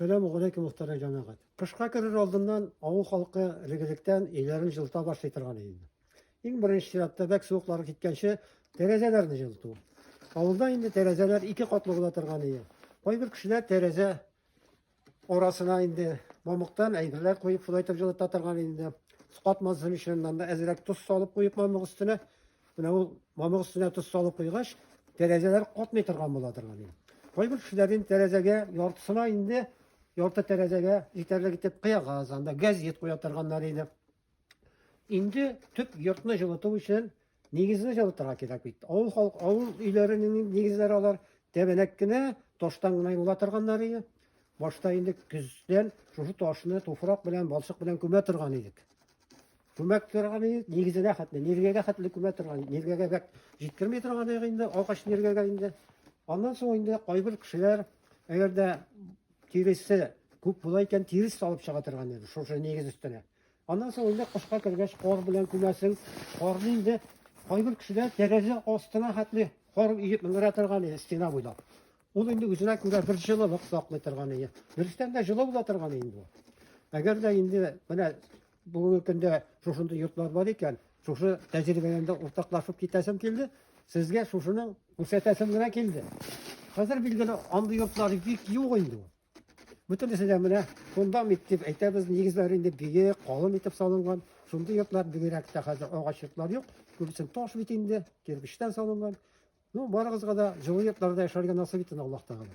Selamünaleyküm muhterem cemaat. Kışka kirir aldığından avul halkı regelikten ilerin жылыта başlay turgan edi. İң birinci şiratda bek soğukları gitkençe terezelerini жылыту. Avulda indi terezeler iki katlı bola turgan edi. Koy bir kişiler tereze orasına indi mamuktan aygırlar koyup fulaytıp жылыта turgan edi. Su katmasının içinden de ezerek tuz salıp koyup mamuk üstüne. Mamuk üstüne tuz salıp koygaç terezeler katmay turgan bola turgan edi. Koy bir kişilerin terezege yortusuna indi. Yorta terezege yeterli gidip kıya kazanda gaz yet koyatırganlar edi. İndi tüp yurtunu жылыту için negizini жылытырга керек бит. Авыл үйлерinin negizleri алар tebenekkine toştan gına ulatırganlar edi. Başta indi küzden şu taşını toprak bilen balçık bilen küme turgan edik. Küme turgan edi negizine hatlı, nergege hatlı küme turgan edi. Nergege bek jitkirmey turgan edi indi, ağaç nergege indi. Ondan sonra indi kayber kişiler eğer de tirisi köp bulayken tiris salıp çıkartırgan edi. Şu negiz üstüne. Ondan sonra indi kışka kirgeç kor bilen kümesin. Korni indi kayber kişiler tereze astına hatlı kor iyip mingratırgan edi stena boylap. Ol indi üzüne göre bir жылылык saklaytırgan edi. Biristen de жылы bulatırgan edi bu. Eğer de indi bana bugünkü günde şuşunda yurtlar var iken şuşu tecrübelerinde ortaklaşıp gitesem keldi. Sizge şuşunu көрсәтәсем генә келди. Хәзер билгеле андый йортлар бик юк инде. Бүтән сәламне шунда мектеп әйтәбез нигезләр инде бие калын итеп салынган. Шундый йортлар бигрәк тә хәзер агач йортлар юк. Күбесен таш бит инде, кирпичтән салынган. Ну барыгызга да җылы йортларда яшәргә насыйп итсен Аллаһ Тәгалә.